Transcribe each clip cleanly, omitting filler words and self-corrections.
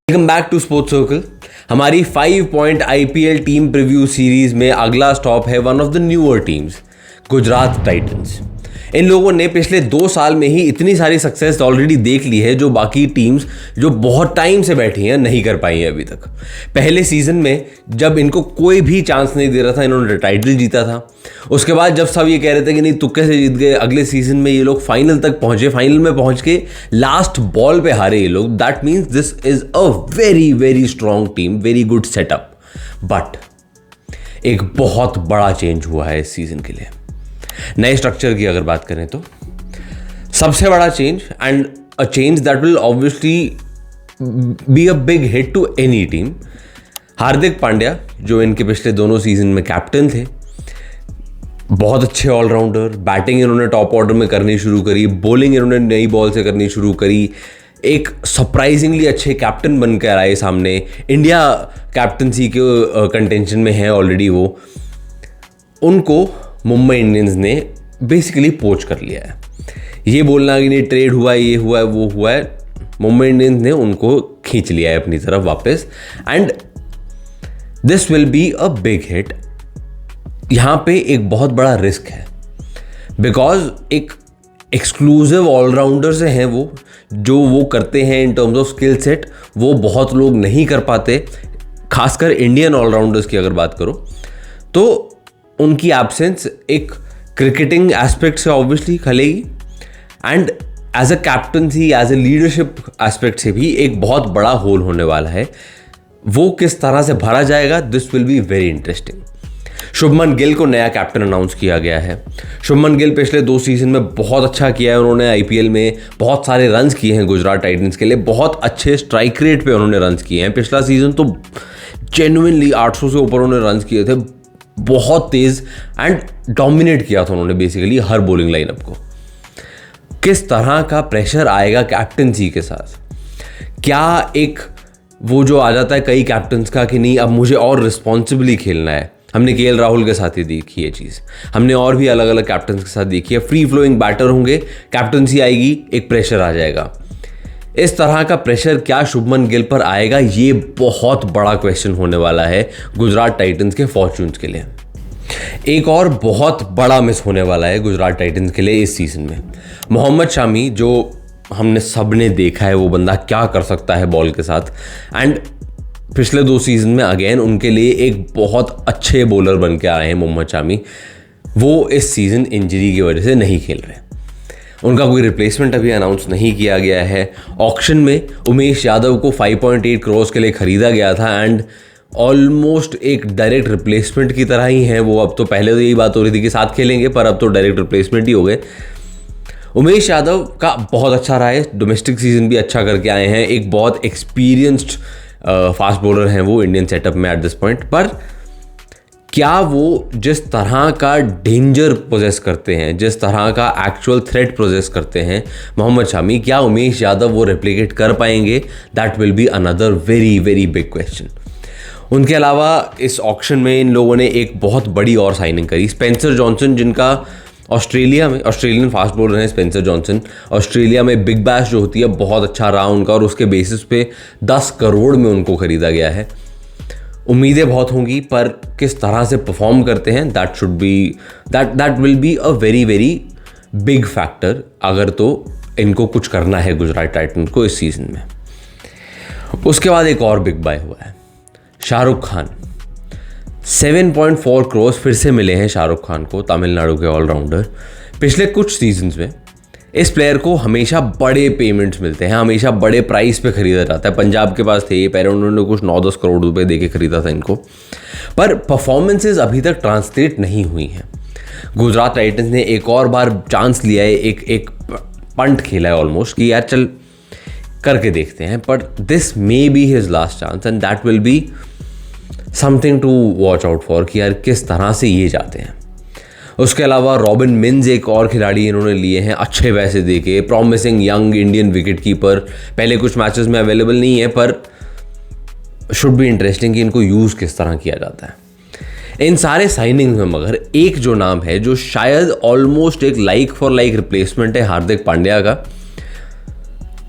Welcome back to Sports Circle. हमारी 5 point IPL team preview series में अगला stop है one of the newer teams, Gujarat Titans. इन लोगों ने पिछले 2 साल में ही इतनी सारी सक्सेस ऑलरेडी देख ली है जो बाकी टीम्स जो बहुत टाइम से बैठी हैं नहीं कर पाई हैं अभी तक। पहले सीजन में जब इनको कोई भी चांस नहीं दे रहा था, इन्होंने टाइटल जीता था। उसके बाद जब सब ये कह रहे थे कि नहीं तुक्के से जीत गए, अगले सीजन में ये लोग फाइनल तक पहुंचे, फाइनल में पहुंच के लास्ट बॉल पे हारे ये लोग। That means this is a very very strong team, very good setup. But एक बहुत बड़ा चेंज हुआ है इस सीजन के लिए। नए स्ट्रक्चर की अगर बात करें तो सबसे बड़ा change and a change that will obviously be a big hit to any team, Hardik Pandya जो इनके पिछले दोनों सीजन में कैप्टन थे, बहुत अच्छे ऑलराउंडर। बैटिंग इन्होंने टॉप ऑर्डर में करनी शुरू करी, बॉलिंग इन्होंने नई बॉल से करनी शुरू करी, एक सरप्राइजिंगली अच्छे कैप्टन बनकर आए सामने। इंडिया कैप्टनसी के कंटेंशन में है ऑलरेडी वो। उनको मुंबई इंडियंस ने बेसिकली पोच कर लिया है। ये बोलना कि नहीं ट्रेड हुआ है, ये हुआ है, वो हुआ है, मुंबई इंडियंस ने उनको खींच लिया है अपनी तरफ वापस। And this will be a big hit. यहाँ पे एक बहुत बड़ा रिस्क है बिकॉज एक एक्सक्लूसिव ऑलराउंडर से हैं वो, जो वो करते हैं in terms of skill set वो बहुत लोग नहीं कर पाते। खासकर इंडियन ऑलराउंडर्स की अगर बात करो तो उनकी एब्सेंस एक क्रिकेटिंग एस्पेक्ट से ऑब्वियसली खलेगी and as a captaincy, as a leadership aspect से भी एक बहुत बड़ा होल होने वाला है। वो किस तरह से भरा जाएगा, this will be very interesting. Shubman Gill को नया कैप्टन अनाउंस किया गया है। शुभमन गिल पिछले 2 सीजन में बहुत अच्छा किया है। उन्होंने आईपीएल में बहुत सारे रन्स किए हैं गुजरात टाइटंस के लिए, बहुत अच्छे स्ट्राइक रेट पे उन्होंने रन्स किए हैं। पिछला सीजन तो जेन्युइनली 800 से ऊपर उन्होंने रन्स किए थे, बहुत तेज एंड डोमिनेट किया था उन्होंने बेसिकली हर बॉलिंग लाइनअप को। किस तरह का प्रेशर आएगा कैप्टनसी के साथ, क्या एक वो जो आ जाता है कई कैप्टन्स का कि नहीं अब मुझे और रिस्पॉन्सिबली खेलना है। हमने केएल राहुल के साथ ही देखी है चीज़, हमने और भी अलग अलग कैप्टन्स के साथ देखी है। फ्री फ्लोइंग बैटर होंगे, कैप्टनसी आएगी, एक प्रेशर आ जाएगा। इस तरह का प्रेशर क्या शुभमन गिल पर आएगा, ये बहुत बड़ा क्वेश्चन होने वाला है गुजरात टाइटंस के फॉर्च्यून्स के लिए। एक और बहुत बड़ा मिस होने वाला है गुजरात टाइटंस के लिए इस सीजन में। मोहम्मद शामी जो हमने सबने देखा है वो बंदा क्या कर सकता है बॉल के साथ, एंड पिछले 2 सीजन में अगेन उनके लिए एक बहुत अच्छे बॉलर बन के आए हैं मोहम्मद शामी। वो इस सीजन इंजरी की वजह से नहीं खेल रहे, उनका कोई रिप्लेसमेंट अभी अनाउंस नहीं किया गया है। ऑक्शन में उमेश यादव को 5.8 करोड़ के लिए खरीदा गया था एंड ऑलमोस्ट एक डायरेक्ट रिप्लेसमेंट की तरह ही है वो। अब तो पहले तो यही बात हो रही थी कि साथ खेलेंगे, पर अब तो डायरेक्ट रिप्लेसमेंट ही हो गए। उमेश यादव का बहुत अच्छा रहा है, डोमेस्टिक सीजन भी अच्छा करके आए हैं, एक बहुत एक्सपीरियंस्ड फास्ट बॉलर हैं वो इंडियन सेटअप में एट दिस पॉइंट। पर क्या वो जिस तरह का डेंजर पोजेस करते हैं, जिस तरह का एक्चुअल थ्रेट पोजेस करते हैं मोहम्मद शामी, क्या उमेश यादव वो रेप्लिकेट कर पाएंगे? That will be another very very big question. उनके अलावा इस ऑक्शन में इन लोगों ने एक बहुत बड़ी और साइनिंग करी, स्पेंसर जॉनसन, जिनका ऑस्ट्रेलिया में, ऑस्ट्रेलियन फास्ट बॉलर हैं स्पेंसर जॉनसन, ऑस्ट्रेलिया में बिग बैश जो होती है बहुत अच्छा रहा उनका और उसके बेसिस पे 10 करोड़ में उनको खरीदा गया है। उम्मीदें बहुत होंगी, पर किस तरह से परफॉर्म करते हैं that will be a very very big factor अगर तो इनको कुछ करना है गुजरात टाइटंस को इस सीजन में। उसके बाद एक और बिग बाय हुआ है, शाहरुख खान। 7.4 करोड़ फिर से मिले हैं शाहरुख खान को, तमिलनाडु के ऑलराउंडर। पिछले कुछ सीजन्स में इस प्लेयर को हमेशा बड़े पेमेंट्स मिलते हैं, हमेशा बड़े प्राइस पे खरीदा जाता है। पंजाब के पास थे ये, पहले उन्होंने कुछ 9-10 करोड़ रुपए दे के खरीदा था इनको, पर परफॉर्मेंसेज अभी तक ट्रांसलेट नहीं हुई हैं। गुजरात टाइटंस ने एक और बार चांस लिया है, एक पंट खेला है ऑलमोस्ट कि यार चल करके देखते हैं, but this may be his last chance and that will be something to watch out for कि यार किस तरह से ये जाते हैं। उसके अलावा रॉबिन मिन्स एक और खिलाड़ी इन्होंने लिए हैं अच्छे पैसे देके, promising young Indian wicket keeper, पहले कुछ मैचेस में अवेलेबल नहीं है पर शुड बी इंटरेस्टिंग कि इनको यूज़ किस तरह किया जाता है। इन सारे साइनिंग में मगर एक जो नाम है जो शायद ऑलमोस्ट एक लाइक फॉर लाइक रिप्लेसमेंट है हार्दिक पांड्या का,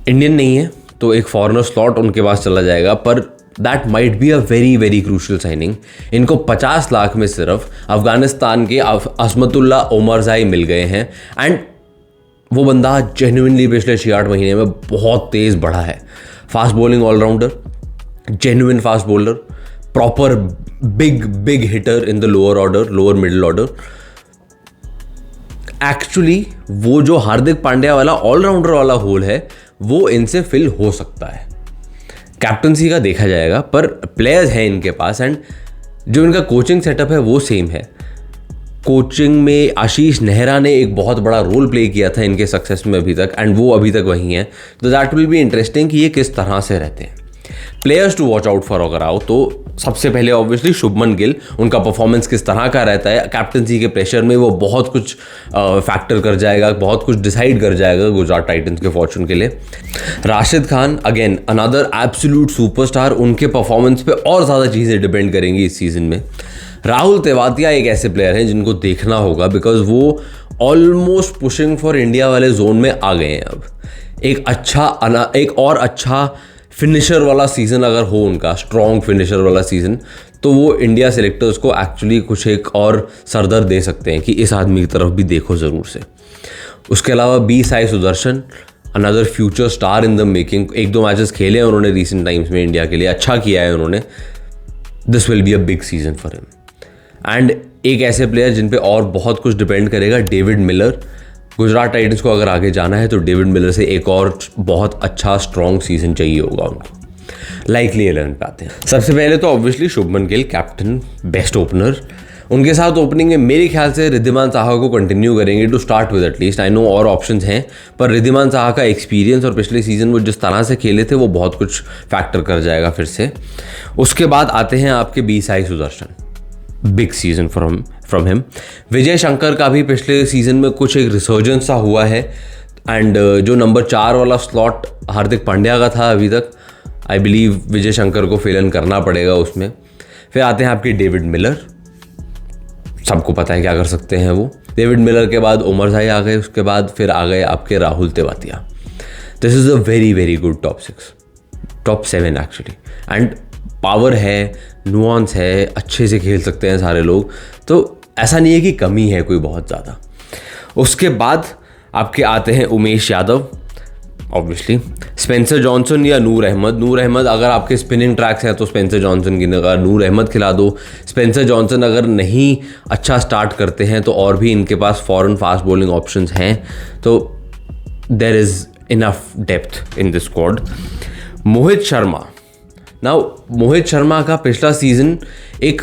इंडियन नहीं है तो एक फॉरेनर स्लॉट उनके पास चला जाएगा, पर that might be a very very crucial signing. इनको 50 लाख में सिर्फ अफगानिस्तान के असमतुल्ला ओमरजाई मिल गए हैं, एंड वो बंदा जेन्युइनली पिछले 6-8 महीने में बहुत तेज़ बढ़ा है। Fast bowling all rounder, genuine fast bowler, proper big hitter in the lower order, lower middle order. Actually वो जो हार्दिक पांड्या वाला ऑलराउंडर वाला होल है वो इनसे फिल हो सकता है। कैप्टनसी का देखा जाएगा, पर प्लेयर्स हैं इनके पास, एंड जो इनका कोचिंग सेटअप है वो सेम है। कोचिंग में आशीष नेहरा ने एक बहुत बड़ा रोल प्ले किया था इनके सक्सेस में अभी तक, एंड वो अभी तक वहीं है। तो दैट विल बी इंटरेस्टिंग कि ये किस तरह से रहते हैं। Players to watch out for अगर आओ तो सबसे पहले ऑब्वियसली शुभमन गिल, उनका परफॉर्मेंस किस तरह का रहता है। कैप्टनसी के प्रेशर में वो बहुत कुछ फैक्टर कर जाएगा, बहुत कुछ डिसाइड कर जाएगा गुजरात टाइटंस के फॉर्चून के लिए। Rashid Khan again another absolute superstar, उनके परफॉर्मेंस पे और ज़्यादा चीज़ें डिपेंड करेंगी इस सीज़न में। राहुल तेवातिया एक ऐसे प्लेयर हैं जिनको देखना होगा, बिकॉज वो ऑलमोस्ट पुशिंग फॉर इंडिया वाले जोन में आ गए हैं। अब एक और अच्छा फिनिशर वाला सीज़न अगर हो उनका, स्ट्रॉन्ग फिनिशर वाला सीज़न, तो वो इंडिया सेलेक्टर्स को एक्चुअली कुछ एक और सरदर्द दे सकते हैं कि इस आदमी की तरफ भी देखो ज़रूर से। उसके अलावा B Sai Sudharsan, another future star in the making. 1-2 matches खेले हैं उन्होंने रिसेंट टाइम्स में इंडिया के लिए, अच्छा किया है उन्होंने। This will be a big season for him. And एक ऐसे प्लेयर जिन पे और बहुत कुछ डिपेंड करेगा, डेविड मिलर। गुजरात टाइटंस को अगर आगे जाना है तो डेविड मिलर से एक और बहुत अच्छा स्ट्रॉन्ग सीजन चाहिए होगा उनको। लाइकली 11 पे आते हैं। सबसे पहले तो obviously Shubman Gill, captain, best opener. उनके साथ ओपनिंग में मेरे ख्याल से रिद्धिमान साहा को कंटिन्यू करेंगे to start with at least. I know और ऑप्शंस हैं, पर रिद्धिमान साहा का एक्सपीरियंस और पिछले सीजन वो जिस तरह से खेले थे वो बहुत कुछ फैक्टर कर जाएगा फिर से। उसके बाद आते हैं आपके B Sai Sudharsan, big season from him. Vijay Shankar का भी पिछले सीजन में कुछ एक रिसर्जेंस सा हुआ है, एंड जो नंबर 4 वाला स्लॉट हार्दिक पांड्या का था अभी तक, आई बिलीव विजय शंकर को फिल इन करना पड़ेगा उसमें। फिर आते हैं आपके डेविड मिलर, सबको पता है क्या कर सकते हैं वो। डेविड मिलर के बाद ओमरजाई आ गए, उसके बाद फिर आ गए आपके Rahul Tewatia. This is a very very good top 7 actually, and power है, नुआंस है, अच्छे से खेल सकते हैं सारे लोग, तो ऐसा नहीं है कि कमी है कोई बहुत ज़्यादा। उसके बाद आपके आते हैं Umesh Yadav, obviously Spencer Johnson या नूर अहमद। अगर आपके स्पिनिंग ट्रैक्स हैं तो स्पेंसर जॉनसन की जगह नूर अहमद खिला दो। स्पेंसर जॉनसन अगर नहीं अच्छा स्टार्ट करते हैं तो और भी इनके पास फॉरेन फास्ट बॉलिंग ऑप्शंस हैं, तो there is enough depth in this squad. Mohit Sharma का पिछला सीजन एक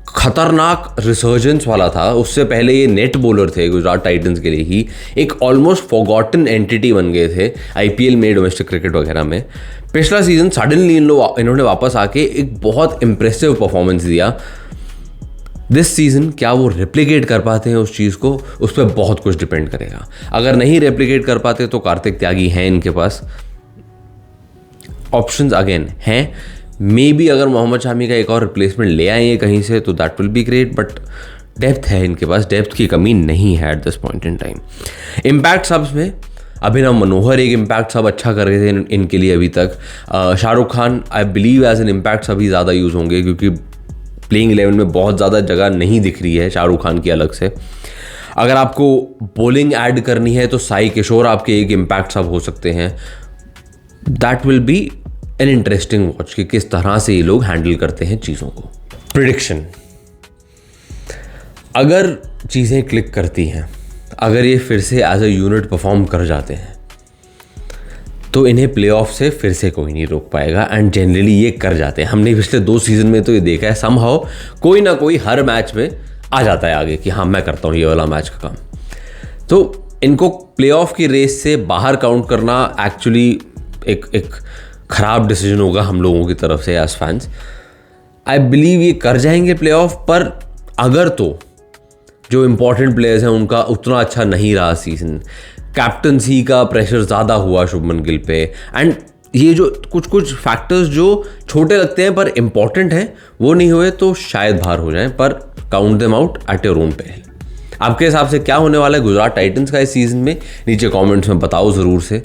खतरनाक रिसर्जेंस वाला था। उससे पहले ये नेट बॉलर थे गुजरात टाइटंस के लिए ही, एक ऑलमोस्ट फॉरगॉटन एंटिटी बन गए थे आईपीएल में, डोमेस्टिक क्रिकेट वगैरह में। पिछला सीजन सडनली इन्होंने वापस आके एक बहुत इंप्रेसिव परफॉर्मेंस दिया। दिस सीजन क्या वो रेप्लिकेट कर पाते हैं उस चीज़ को, उस पर बहुत कुछ डिपेंड करेगा। अगर नहीं रेप्लिकेट कर पाते तो कार्तिक त्यागी हैं इनके पास, ऑप्शंस अगेन हैं। मे बी अगर मोहम्मद शामी का एक और रिप्लेसमेंट ले आएंगे कहीं से तो that will be great, but depth है इनके पास, डेप्थ की कमी नहीं है at this point in time. Impact subs में अभिनव मनोहर एक इम्पैक्ट सब अच्छा कर रहे थे इनके लिए अभी तक। Shahrukh Khan I believe as an impact सब ही ज़्यादा यूज़ होंगे, क्योंकि प्लेइंग 11 में बहुत ज़्यादा जगह नहीं दिख रही है शाहरुख खान की अलग से। अगर आपको बॉलिंग ऐड करनी है तो साई किशोर आपके एक इम्पैक्ट सब हो सकते हैं। That will B an interesting watch कि किस तरह से ये लोग हैंडल करते हैं चीज़ों को। प्रिडिक्शन, अगर चीज़ें क्लिक करती हैं, अगर ये फिर से एज अ यूनिट परफॉर्म कर जाते हैं तो इन्हें प्लेऑफ से फिर से कोई नहीं रोक पाएगा, एंड जनरली ये कर जाते हैं। हमने पिछले 2 सीजन में तो ये देखा है, समहाउ कोई ना कोई हर मैच में आ जाता है आगे कि हाँ मैं करता हूँ ये वाला मैच का काम। तो इनको प्लेऑफ की रेस से बाहर काउंट करना एक्चुअली एक ख़राब डिसीजन होगा हम लोगों की तरफ से एज फैंस। आई बिलीव ये कर जाएंगे प्लेऑफ, पर अगर तो जो इम्पोर्टेंट प्लेयर्स हैं उनका उतना अच्छा नहीं रहा सीजन, कैप्टनसी का प्रेशर ज़्यादा हुआ शुभमन गिल पे, एंड ये जो कुछ फैक्टर्स जो छोटे लगते हैं पर इम्पॉर्टेंट हैं वो नहीं हुए तो शायद बाहर हो जाएं, पर count them out at your own peril. आपके हिसाब से क्या होने वाला है गुजरात टाइटंस का इस सीज़न में, नीचे कमेंट्स में बताओ ज़रूर से।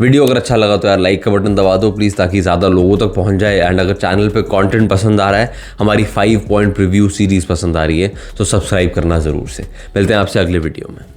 वीडियो अगर अच्छा लगा तो यार लाइक का बटन दबा दो प्लीज़, ताकि ज़्यादा लोगों तक पहुंच जाए। एंड अगर चैनल पे कंटेंट पसंद आ रहा है, हमारी 5 पॉइंट रिव्यू सीरीज़ पसंद आ रही है, तो सब्सक्राइब करना ज़रूर से। मिलते हैं आपसे अगले वीडियो में।